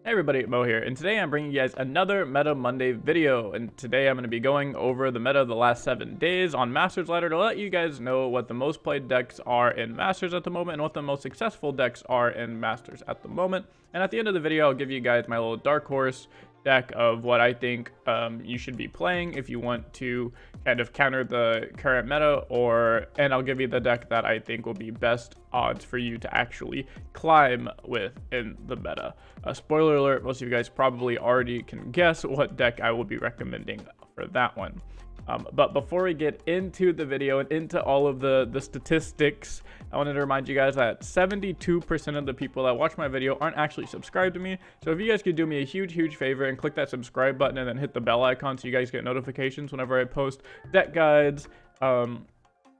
Hey everybody, Mo here, and today I'm bringing you guys another Meta Monday video, and today I'm going to be going over the meta of the last 7 days on Masters Ladder to let you guys know what the most played decks are in Masters at the moment and what the most successful decks are in Masters at the moment. And at the end of the video, I'll give you guys my little dark horse deck of what I think you should be playing if you want to kind of counter the current meta, and I'll give you the deck that I think will be best odds for you to actually climb with in the meta. Spoiler alert, most of you guys probably already can guess what deck I will be recommending for that one. But before we get into the video and into all of the statistics, I wanted to remind you guys that 72% of the people that watch my video aren't actually subscribed to me. So if you guys could do me a huge favor and click that subscribe button and then hit the bell icon so you guys get notifications whenever I post deck guides,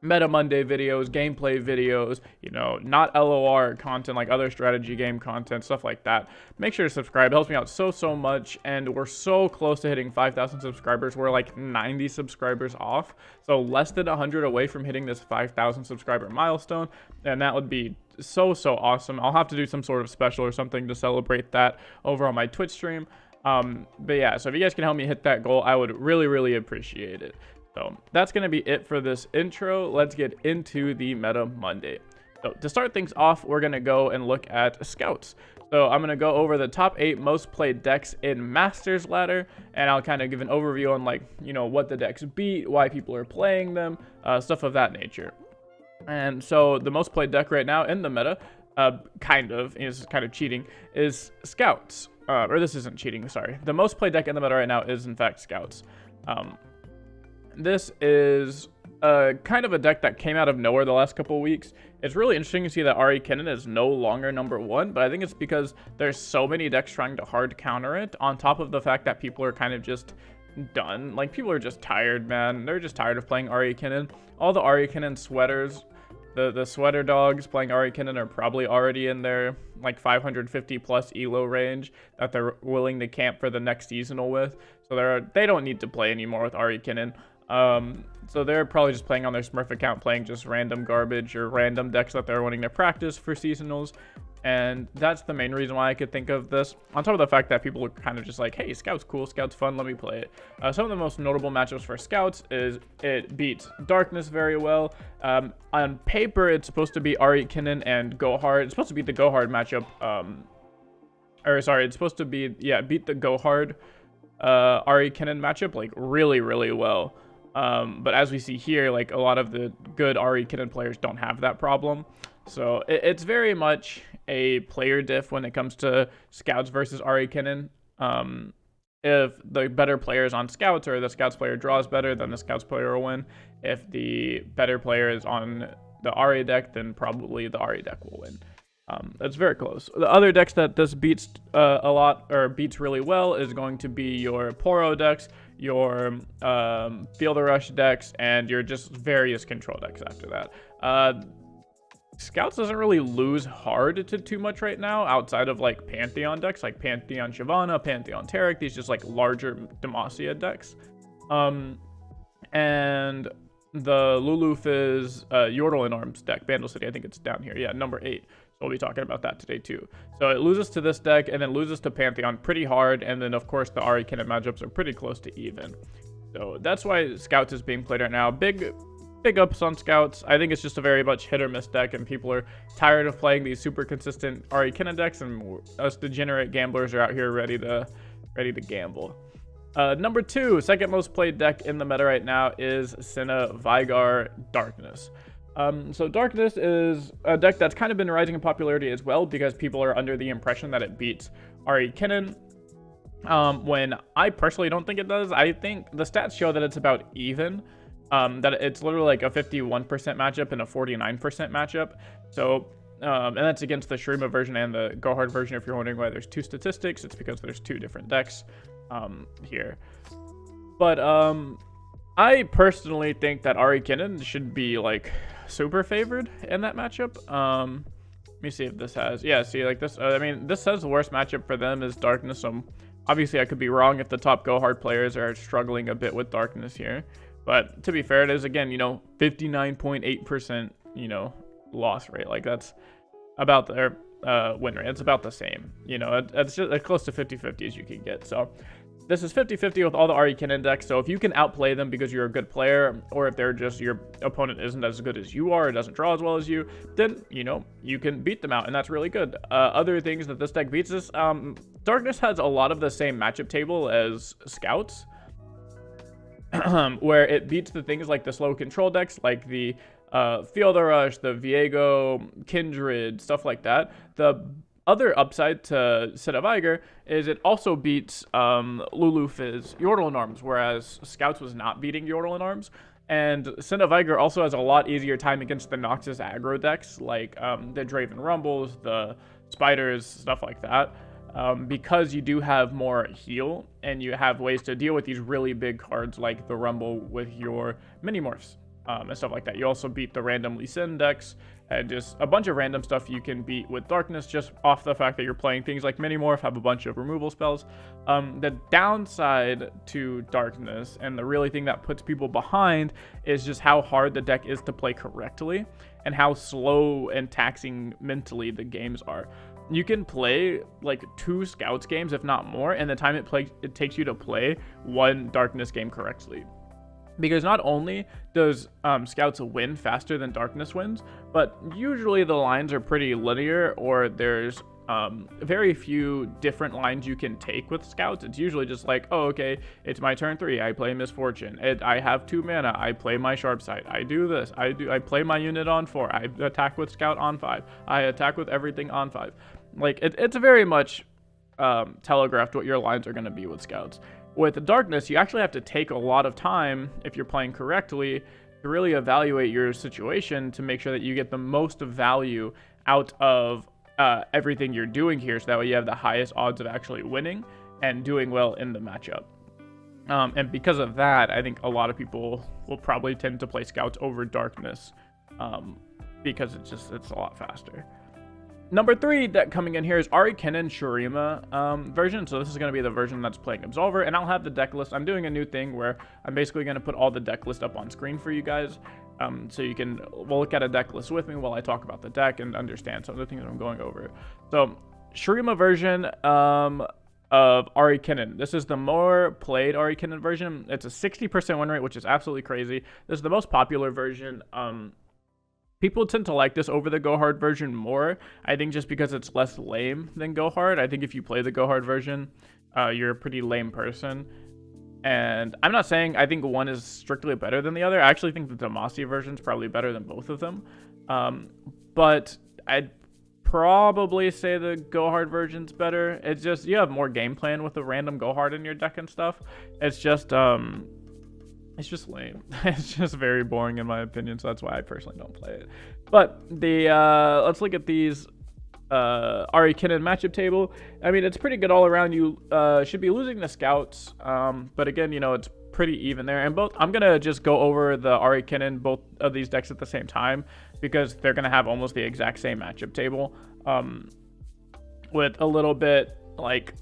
Meta Monday videos, gameplay videos, you know, not LOR content like other strategy game content, stuff like that. Make sure to subscribe. It helps me out so much, and we're so close to hitting 5,000 subscribers. We're like 90 subscribers off, so less than 100 away from hitting this 5,000 subscriber milestone, and that would be so awesome. I'll have to do some sort of special or something to celebrate that over on my Twitch stream. But yeah, so if you guys can help me hit that goal, I would really appreciate it. So that's going to be it for this intro. Let's get into the Meta Monday. So to start things off, we're going to go and look at scouts. So I'm going to go over the top 8 most played decks in Masters Ladder, and I'll kind of give an overview on, like, you know, what the decks beat, why people are playing them, stuff of that nature. And so the most played deck right now in the meta, kind of cheating, is Scouts. Or this isn't cheating, sorry. The most played deck in the meta right now is in fact Scouts. This is kind of a deck that came out of nowhere the last couple of weeks. It's really interesting to see that Ahri Kennen is no longer #1, but I think it's because there's so many decks trying to hard counter it, on top of the fact that people are kind of just done. Like, people are just tired, man. They're just tired of playing Ahri Kennen. All the Ahri Kennen sweaters, the sweater dogs playing Ahri Kennen are probably already in their like 550 plus elo range that they're willing to camp for the next seasonal with. So they don't need to play anymore with Ahri Kennen. So they're probably just playing on their Smurf account, playing just random garbage or random decks that they're wanting to practice for seasonals. And that's the main reason why I could think of this, on top of the fact that people are kind of just like, hey, Scout's cool, Scout's fun, let me play it. Some of the most notable matchups for Scouts is it beats Darkness very well. On paper, it's supposed to be Ahri Kennen and Go Hard. It's supposed to beat the Go Hard matchup. It's supposed to be, yeah, beat the Go Hard Ahri Kennen matchup like really well. But as we see here, like, a lot of the good Ahri Kennen players don't have that problem. So it's very much a player diff when it comes to Scouts versus Ahri Kennen. If the better players on Scouts or the Scouts player draws better, then the Scouts player will win. If the better player is on the Ahri deck, then probably the Ahri deck will win. It's very close. The other decks that this beats a lot, or beats really well, is going to be your Poro decks, your Feel the Rush decks, and your just various control decks after that. Scouts doesn't really lose hard to too much right now, outside of like Pantheon decks, like Pantheon Shyvana, Pantheon Taric, these just like larger Demacia decks. And the Lulu Fizz Yordle in Arms deck, Vandal City, I think it's down here, yeah, number 8. We'll be talking about that today too. So it loses to this deck and then loses to Pantheon pretty hard, and then of course the Ahri Kennen matchups are pretty close to even. So that's why Scouts is being played right now. Big ups on Scouts. I think it's just a very much hit or miss deck, and people are tired of playing these super consistent Ahri Kennen decks, and us degenerate gamblers are out here ready to gamble. Number 2, second most played deck in the meta right now is Senna Veigar Darkness. So Darkness is a deck that's kind of been rising in popularity as well, because people are under the impression that it beats Ahri Kennen, when I personally don't think it does. I think the stats show that it's about even, that it's literally like a 51% matchup and a 49% matchup. So and that's against the Shurima version and the Go Hard version. If you're wondering why there's 2 statistics, it's because there's 2 different decks here. But I personally think that Ahri Kennen should be like super favored in that matchup. Let me see if this has, yeah, see, like this, I mean, this says the worst matchup for them is Darkness, so obviously I could be wrong if the top Go Hard players are struggling a bit with Darkness here, but to be fair, it is, again, you know, 59.8%, you know, loss rate. Like, that's about their win rate. It's about the same. You know, it's just as close to 50-50 as you can get. So this is 50-50 with all the Ahri Kennen decks. So if you can outplay them because you're a good player, or if they're just your opponent isn't as good as you are, it doesn't draw as well as you, then, you know, you can beat them out, and that's really good. Other things that this deck beats is, Darkness has a lot of the same matchup table as Scouts, where it beats the things like the slow control decks, like the Feel the Rush, the Viego, Kindred, stuff like that. The other upside to Zilean is it also beats Lulu, Fizz, Yordle, and Arms, whereas Scouts was not beating Yordle and Arms. And Zilean also has a lot easier time against the Noxus aggro decks, like the Draven Rumbles, the Spiders, stuff like that, because you do have more heal, and you have ways to deal with these really big cards like the Rumble with your Mini-Morphs. And stuff like that. You also beat the random Lee Sin decks, and just a bunch of random stuff you can beat with Darkness just off the fact that you're playing things like Mini-Morph, have a bunch of removal spells. The downside to Darkness, and the really thing that puts people behind, is just how hard the deck is to play correctly, and how slow and taxing mentally the games are. You can play like 2 Scouts games, if not more, and the time it takes you to play 1 Darkness game correctly. Because not only does Scouts win faster than Darkness wins, but usually the lines are pretty linear, or there's very few different lines you can take with Scouts. It's usually just like, oh, okay, it's my turn 3, I play Misfortune. I have 2 mana, I play my Sharp Sight. I do this, I play my unit on 4, I attack with Scout on 5, I attack with everything on 5. Like, it's very much telegraphed what your lines are going to be with Scouts. With Darkness, you actually have to take a lot of time, if you're playing correctly, to really evaluate your situation to make sure that you get the most value out of everything you're doing here, so that way you have the highest odds of actually winning and doing well in the matchup. And because of that, I think a lot of people will probably tend to play Scouts over Darkness, because it's a lot faster. Number 3 that coming in here is Ahri Kennen Shurima version. So this is going to be the version that's playing Absolver, and I'll have the deck list. I'm doing a new thing where I'm basically going to put all the deck list up on screen for you guys, so you can look at a deck list with me while I talk about the deck and understand some of the things I'm going over. So Shurima version of Ahri Kennen. This is the more played Ahri Kennen version. It's a 60% win rate, which is absolutely crazy. This is the most popular version. People tend to like this over the Go Hard version more, I think, just because it's less lame than Go Hard. I think if you play the Go Hard version, you're a pretty lame person. And I'm not saying I think one is strictly better than the other. I actually think the Demacia version is probably better than both of them. But I'd probably say the Go Hard version's better. It's just, you have more game plan with the random Go Hard in your deck and stuff. It's just lame. It's just very boring in my opinion, so that's why I personally don't play it. But let's look at these Ahri Kennen matchup table. I mean, it's pretty good all around. You should be losing the Scouts, but again, you know, it's pretty even there. And I'm gonna just go over the Ahri Kennen, both of these decks at the same time, because they're gonna have almost the exact same matchup table, with a little bit like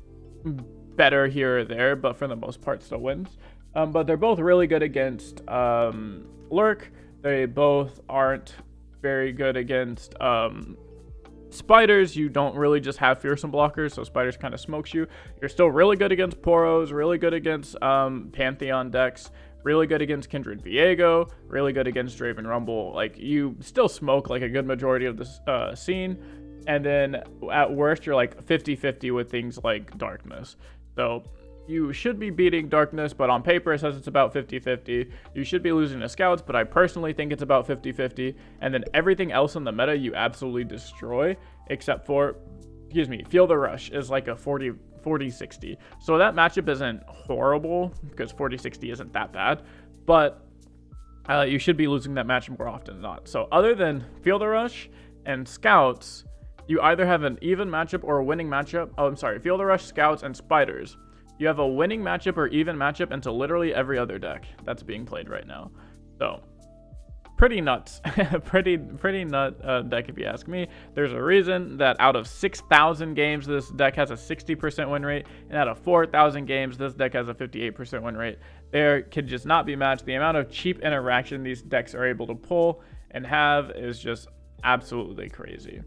better here or there, but for the most part still wins. But they're both really good against Lurk. They both aren't very good against Spiders. You don't really just have fearsome blockers, so Spiders kind of smokes you. You're still really good against Poros, really good against Pantheon decks, really good against Kindred Viego, really good against Draven Rumble. Like, you still smoke like a good majority of the scene. And then at worst, you're like 50-50 with things like Darkness. So you should be beating Darkness, but on paper it says it's about 50-50. You should be losing to Scouts, but I personally think it's about 50-50. And then everything else in the meta you absolutely destroy, except for, Feel the Rush is like a 40-60. So that matchup isn't horrible, because 40-60 isn't that bad, but you should be losing that match more often than not. So other than Feel the Rush and Scouts, you either have an even matchup or a winning matchup. Oh, I'm sorry, Feel the Rush, Scouts, and Spiders. You have a winning matchup or even matchup into literally every other deck that's being played right now. So, pretty nuts. pretty nut deck if you ask me. There's a reason that out of 6,000 games, this deck has a 60% win rate, and out of 4,000 games, this deck has a 58% win rate. There can just not be matched. The amount of cheap interaction these decks are able to pull and have is just absolutely crazy.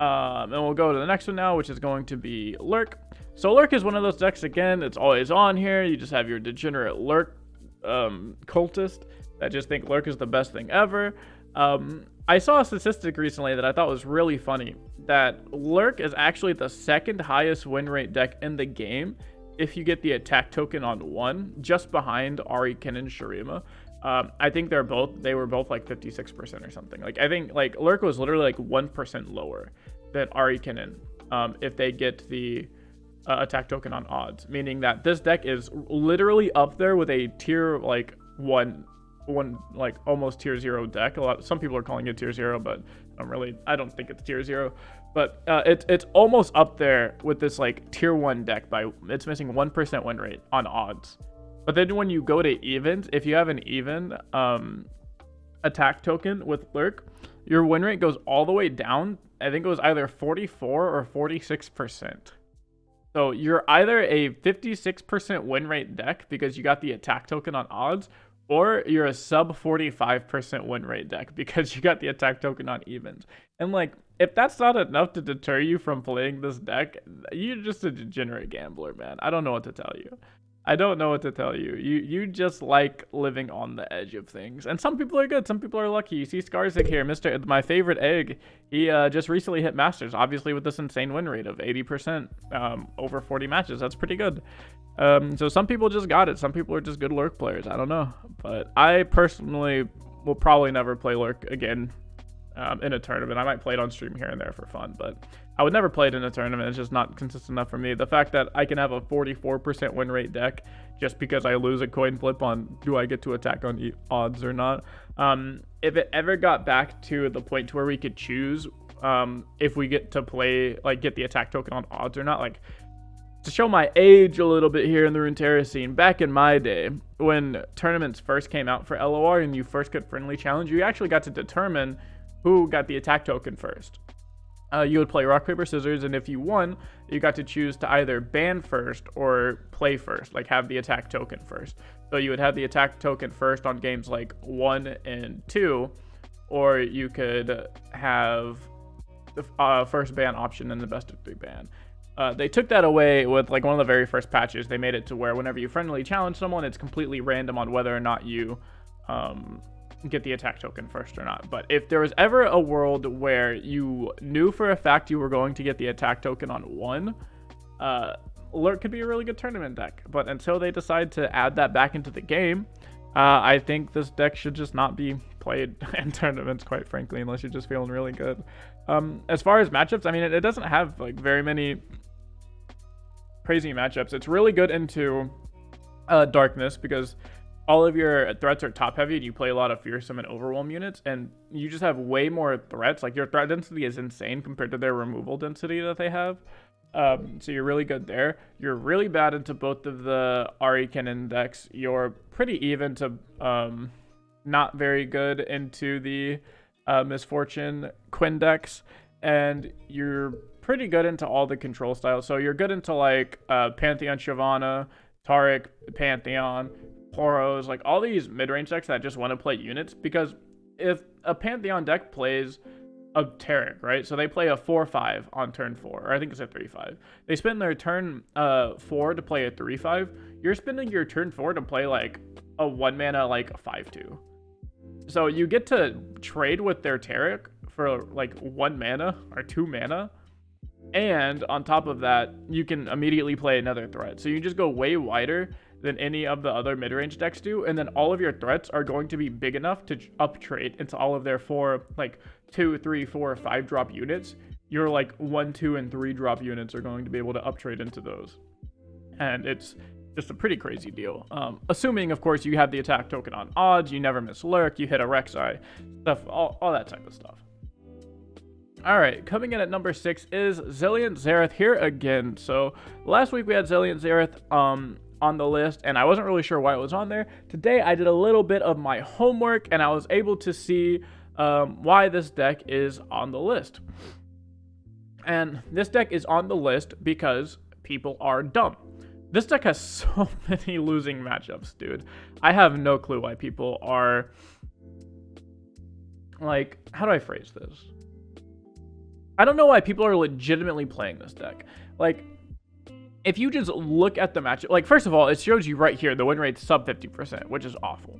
And we'll go to the next one now, which is going to be Lurk. So Lurk is one of those decks, again, it's always on here. You just have your degenerate Lurk cultist that just think Lurk is the best thing ever. I saw a statistic recently that I thought was really funny, that Lurk is actually the second highest win rate deck in the game if you get the attack token on 1, just behind Ahri, Kennen, Shurima. I think they were both like 56% or something. Like, I think like Lurk was literally like 1% lower than Ahri, Kennen if they get the attack token on odds, meaning that this deck is literally up there with a tier like one like almost tier 0 deck. Some people are calling it tier 0, but I don't think it's tier 0, but it's almost up there with this like tier 1 deck by it's missing 1% win rate on odds. But then when you go to evens, if you have an even attack token with Lurk, your win rate goes all the way down. I think it was either 44 or 46%. So you're either a 56% win rate deck because you got the attack token on odds, or you're a sub 45% win rate deck because you got the attack token on evens. And like, if that's not enough to deter you from playing this deck, you're just a degenerate gambler, man. I don't know what to tell you. You just like living on the edge of things. And some people are good, some people are lucky. You see Skarsig here, my favorite egg. He just recently hit Masters, obviously with this insane win rate of 80% over 40 matches. That's pretty good. So some people just got it. Some people are just good Lurk players. I don't know. But I personally will probably never play Lurk again in a tournament. I might play it on stream here and there for fun, but I would never play it in a tournament. It's just not consistent enough for me. The fact that I can have a 44% win rate deck just because I lose a coin flip on do I get to attack on odds or not. If it ever got back to the point to where we could choose if we get to play, like get the attack token on odds or not, like to show my age a little bit here in the Runeterra scene, back in my day, when tournaments first came out for LoR and you first could friendly challenge, you actually got to determine who got the attack token first. You would play rock, paper, scissors, and if you won, you got to choose to either ban first or play first, like have the attack token first. So you would have the attack token first on games like 1 and 2, or you could have the first ban option and the best of 3 ban. They took that away with like one of the very first patches. They made it to where whenever you friendly challenge someone, it's completely random on whether or not you get the attack token first or not. But if there was ever a world where you knew for a fact you were going to get the attack token on 1, Lurk could be a really good tournament deck. But until they decide to add that back into the game, I think this deck should just not be played in tournaments, quite frankly, unless you're just feeling really good. As far as matchups, I mean, it doesn't have like very many crazy matchups. It's really good into darkness because all of your threats are top heavy and you play a lot of fearsome and overwhelm units, and you just have way more threats. Like your threat density is insane compared to their removal density that they have. So you're really good there. You're really bad into both of the Ahri, Kennen decks. You're pretty even to not very good into the Misfortune Quinn decks, and you're pretty good into all the control styles. So you're good into like Pantheon Shyvana, Taric, Pantheon, Poros, like all these mid-range decks that just want to play units, because if a Pantheon deck plays a Taric, right? So they play a 4-5 on turn 4, or I think it's a 3-5. They spend their turn 4 to play a 3-5. You're spending your turn 4 to play like a 1 mana, like a 5-2. So you get to trade with their Taric for like 1 mana or 2 mana. And on top of that, you can immediately play another threat. So you just go way wider than any of the other mid-range decks do, and then all of your threats are going to be big enough to up trade into all of their 4, like 2, 3, 4, 5 drop units. Your like 1, 2, and 3 drop units are going to be able to up trade into those, and it's just a pretty crazy deal. Assuming, of course, you have the attack token on odds, you never miss Lurk, you hit a Rek'Sai, stuff, all that type of stuff. All right, coming in at number 6 is Zilean Xerath here again. So last week we had Zilean Xerath on the list, and I wasn't really sure why it was on there. Today I did a little bit of my homework, and I was able to see why this deck is on the list. And this deck is on the list because people are dumb. This deck has so many losing matchups, dude. I have no clue why people are like, how do I phrase this? I don't know why people are legitimately playing this deck. Like, if you just look at the matchup, like, first of all, it shows you right here the win rate's sub 50%, which is awful.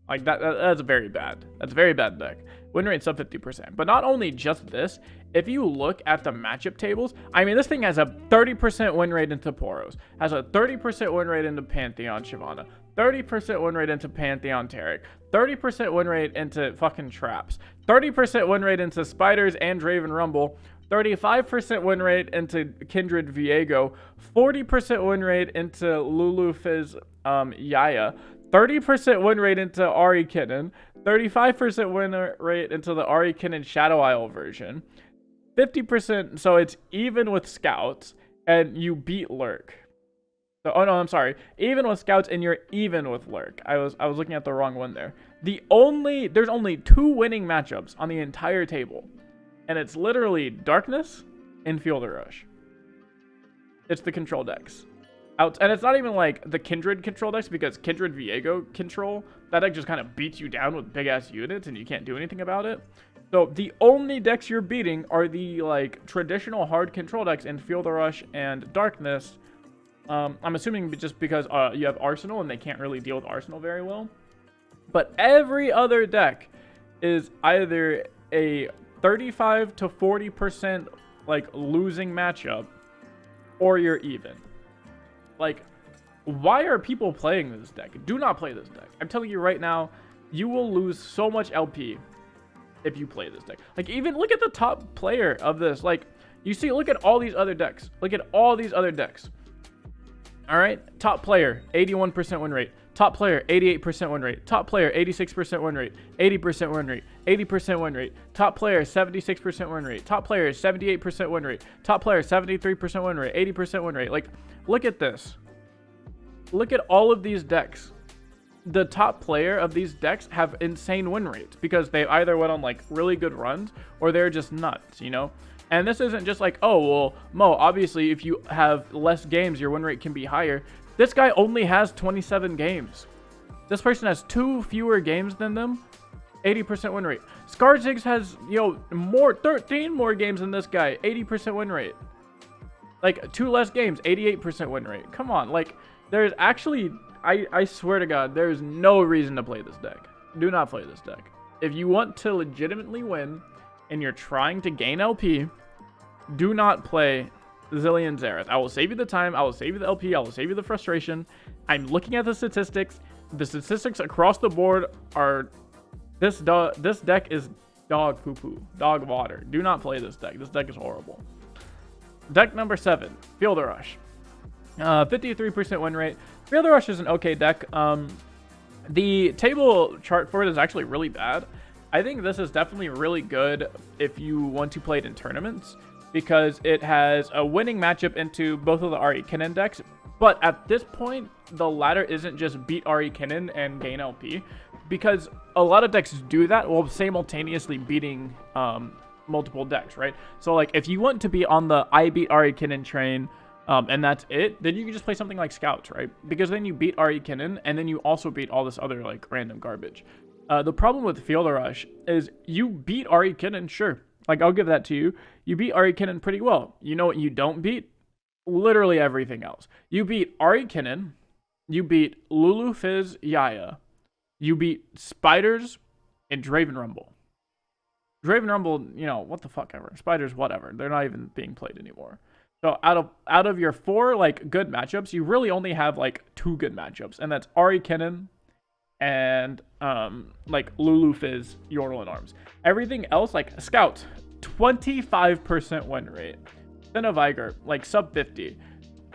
Like, that's very bad. That's a very bad deck. Win rate sub 50%. But not only just this, if you look at the matchup tables, I mean, this thing has a 30% win rate into Poros, has a 30% win rate into Pantheon Shyvana, 30% win rate into Pantheon Taric, 30% win rate into fucking Traps, 30% win rate into Spiders and Draven Rumble, 35% win rate into Kindred Viego, 40% win rate into Lulu Fizz YiA, 30% win rate into Ahri Kennen, 35% win rate into the Ahri Kennen Shadow Isle version, 50%, so it's even with Scouts, and you beat Lurk. So, oh no, I'm sorry. Even with Scouts, and you're even with Lurk. I was looking at the wrong one there. There's only 2 winning matchups on the entire table, and it's literally Darkness and Fielder Rush. It's the control decks. And it's not even like the Kindred control decks, because Kindred Viego control, that deck just kind of beats you down with big ass units and you can't do anything about it. So the only decks you're beating are the like traditional hard control decks in Fielder Rush and Darkness. I'm assuming just because you have Arsenal and they can't really deal with Arsenal very well. But every other deck is either a 35 to 40% like losing matchup, or you're even. Like, why are people playing this deck? Do not play this deck. I'm telling you right now, you will lose so much LP if you play this deck. Like, even look at the top player of this. Like, you see, look at all these other decks. Look at all these other decks. All right, top player, 81% win rate. Top player, 88% win rate. Top player, 86% win rate. 80% win rate. 80% win rate. Top player, 76% win rate. Top player, 78% win rate. Top player, 73% win rate. 80% win rate. Like, look at this. Look at all of these decks. The top player of these decks have insane win rates because they either went on like really good runs or they're just nuts, you know? And this isn't just like, oh, well, Mo, obviously if you have less games, your win rate can be higher. This guy only has 27 games. This person has 2 fewer games than them. 80% win rate. Scarzigs has, 13 more games than this guy. 80% win rate. Like, 2 less games. 88% win rate. Come on. Like, there's actually, I swear to God, there's no reason to play this deck. Do not play this deck. If you want to legitimately win and you're trying to gain LP, do not play Zilean Xerath. I will save you the time. I will save you the LP. I will save you the frustration. I'm looking at the statistics. The statistics across the board are this deck is dog poo-poo, dog water. Do not play this deck. This deck is horrible. Deck number 7, Fielder Rush. 53% win rate. Fielder Rush is an okay deck. The table chart for it is actually really bad. I think this is definitely really good if you want to play it in tournaments, because it has a winning matchup into both of the Ahri Kennen decks. But at this point, the ladder isn't just beat Ahri Kennen and gain LP, because a lot of decks do that while simultaneously beating multiple decks, right? So like if you want to be on the I beat Ahri Kennen train and that's it, then you can just play something like Scouts, right? Because then you beat Ahri Kennen and then you also beat all this other like random garbage. The problem with Fielder Rush is you beat Ahri Kennen, sure. Like, I'll give that to you. You beat Ahri Kennen pretty well. You know what you don't beat? Literally everything else. You beat Ahri Kennen. You beat Lulu Fizz YiA. You beat Spiders and Draven Rumble. Draven Rumble, what the fuck ever. Spiders, whatever. They're not even being played anymore. So out of your 4 like good matchups, you really only have like 2 good matchups, and that's Ahri Kennen and like Lulu Fizz, Yordle and Arms. Everything else, like Scout, 25% win rate. Viger, like sub 50.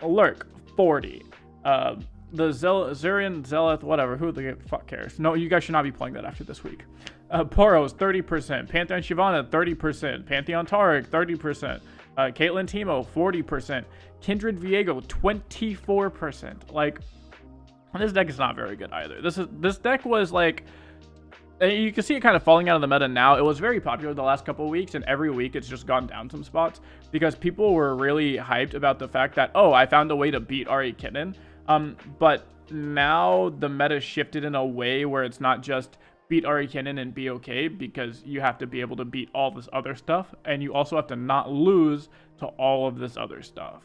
Lurk, 40. The Zilean, Xerath, whatever, who the fuck cares? No, you guys should not be playing that after this week. Poros, 30%. Pantheon Shyvana, 30%. Pantheon Taric, 30%. Caitlyn Teemo, 40%. Kindred Viego, 24%. Like, this deck is not very good either. This deck was like, you can see it kind of falling out of the meta now. It was very popular the last couple of weeks, and every week it's just gone down some spots because people were really hyped about the fact that, oh, I found a way to beat Ahri Kennen. But now the meta shifted in a way where it's not just beat Ahri Kennen and be okay, because you have to be able to beat all this other stuff, and you also have to not lose to all of this other stuff.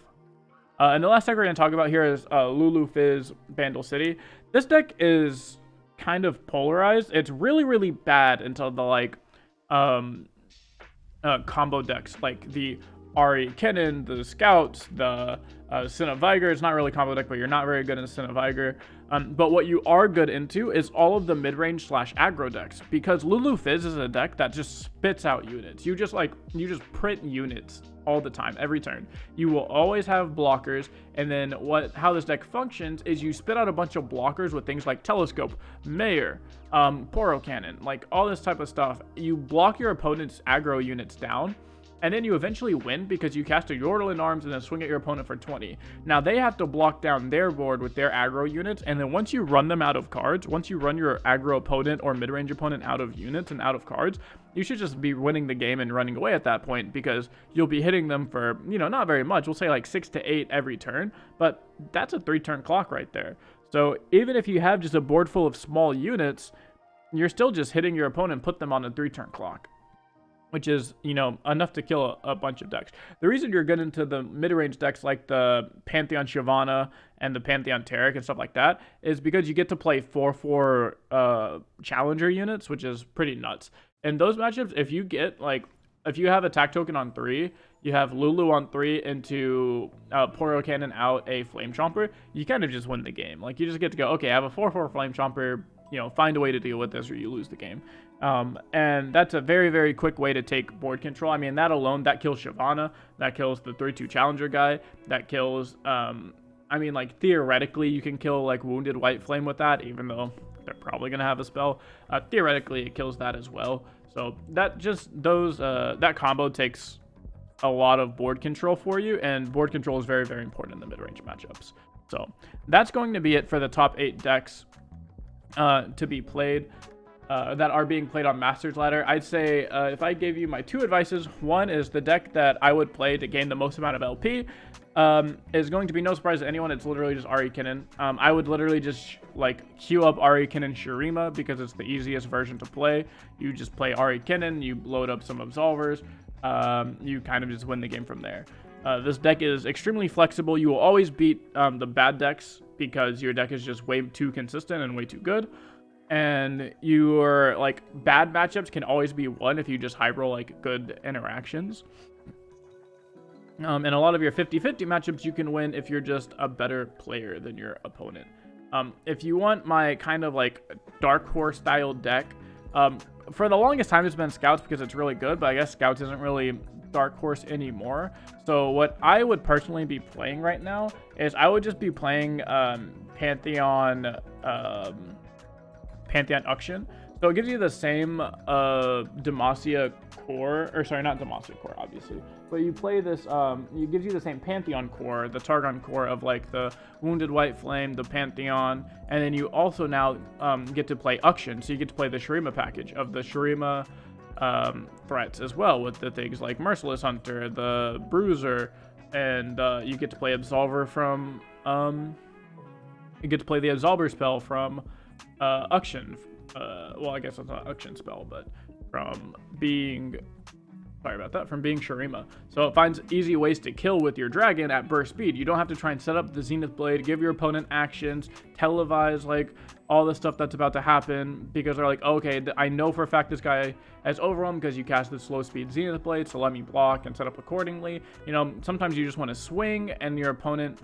And the last deck we're going to talk about here is Lulu Fizz Bandle City. This deck is kind of polarized. It's really, really bad until the like combo decks, like the Ahri Kennen, the Scouts, the Cinnaviger. It's not really combo deck, but you're not very good in Cinnaviger. But what you are good into is all of the mid-range / aggro decks, because Lulu Fizz is a deck that just spits out units. You just print units all the time, every turn. You will always have blockers, and then how this deck functions is you spit out a bunch of blockers with things like Telescope, Mayor, Poro Cannon, like all this type of stuff. You block your opponent's aggro units down, and then you eventually win because you cast a Yordle in Arms and then swing at your opponent for 20. Now they have to block down their board with their aggro units, and then once you run them out of cards, once you run your aggro opponent or mid-range opponent out of units and out of cards, you should just be winning the game and running away at that point, because you'll be hitting them for, not very much. We'll say like 6 to 8 every turn, but that's a 3-turn clock right there. So even if you have just a board full of small units, you're still just hitting your opponent, put them on a 3-turn clock, which is, enough to kill a bunch of decks. The reason you're good into the mid-range decks like the Pantheon Shyvana and the Pantheon Taric and stuff like that is because you get to play 4/4 challenger units, which is pretty nuts. In those matchups, if you have attack token on 3, you have Lulu on 3 into Poro Cannon out a Flame Chomper, you kind of just win the game. Like, you just get to go, okay, I have a 4/4 Flame Chomper, find a way to deal with this or you lose the game. And that's a very, very quick way to take board control. I mean, that alone, that kills Shyvana, that kills the 3/2 challenger guy, that kills, theoretically, you can kill, Wounded White Flame with that, even though they're probably going to have a spell. Theoretically, it kills that as well. So that combo takes a lot of board control for you, and board control is very, very important in the mid-range matchups. So that's going to be it for the top 8 decks to be played. That are being played on Masters Ladder. I'd say if I gave you my 2 advices, one is the deck that I would play to gain the most amount of LP is going to be no surprise to anyone. It's literally just Ahri Kennen. I would literally just queue up Ahri Kennen Shurima because it's the easiest version to play. You just play Ahri Kennen, you load up some Absolvers, you kind of just win the game from there. This deck is extremely flexible. You will always beat the bad decks because your deck is just way too consistent and way too good. And your bad matchups can always be won if you just high roll good interactions. And a lot of your 50-50 matchups you can win if you're just a better player than your opponent. If you want my kind of Dark Horse style deck, for the longest time it's been Scouts because it's really good, but I guess Scouts isn't really Dark Horse anymore. So what I would personally be playing right now is I would just be playing Pantheon Auction. So it gives you the same Demacia core, or sorry, not Demacia core, obviously, but you play this, it gives you the same Pantheon core, the Targon core of the Wounded White Flame, the Pantheon, and then you also now get to play Auction, so you get to play the Shurima package of the Shurima threats as well, with the things like Merciless Hunter, the Bruiser, and you get to play Absolver from, you get to play the Absolver spell from Auction. Well, I guess it's not Auction spell, but from being Shurima. So it finds easy ways to kill with your dragon at burst speed. You don't have to try and set up the Zenith Blade, give your opponent actions, televise all the stuff that's about to happen, because they're okay, I know for a fact this guy has overwhelmed because you cast the slow speed Zenith Blade, so let me block and set up accordingly. Sometimes you just want to swing and your opponent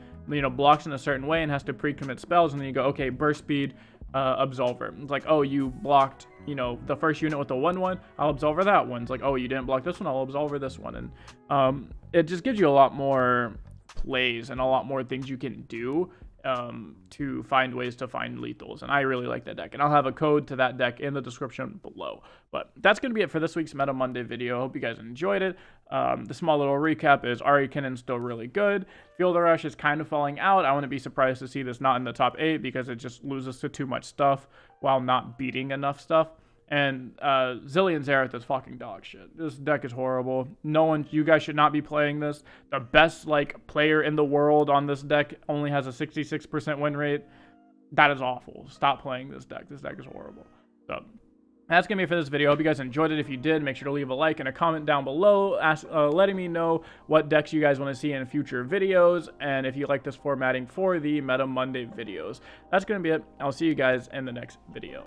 blocks in a certain way and has to pre-commit spells, and then you go, okay, burst speed, Absolver. It's oh, you blocked the first unit with the 1/1, I'll Absolver that one. It's oh, you didn't block this one, I'll Absolver this one. And it just gives you a lot more plays and a lot more things you can do to find ways to find lethals, and I really like that deck, and I'll have a code to that deck in the description below. But that's going to be it for this week's Meta Monday video. Hope you guys enjoyed it. The small little recap is Ahri Kennen still really good. Field Rush is kind of falling out. I wouldn't be surprised to see this not in the top 8 because it just loses to too much stuff while not beating enough stuff. And Zilean Xerath is fucking dog shit. This deck is horrible. You guys should not be playing this. The best player in the world on this deck only has a 66% win rate. That is awful. Stop playing this deck. This deck is horrible. So That's going to be it for this video. I hope you guys enjoyed it. If you did, make sure to leave a like and a comment down below, letting me know what decks you guys want to see in future videos, and if you like this formatting for the Meta Monday videos. That's going to be it. I'll see you guys in the next video.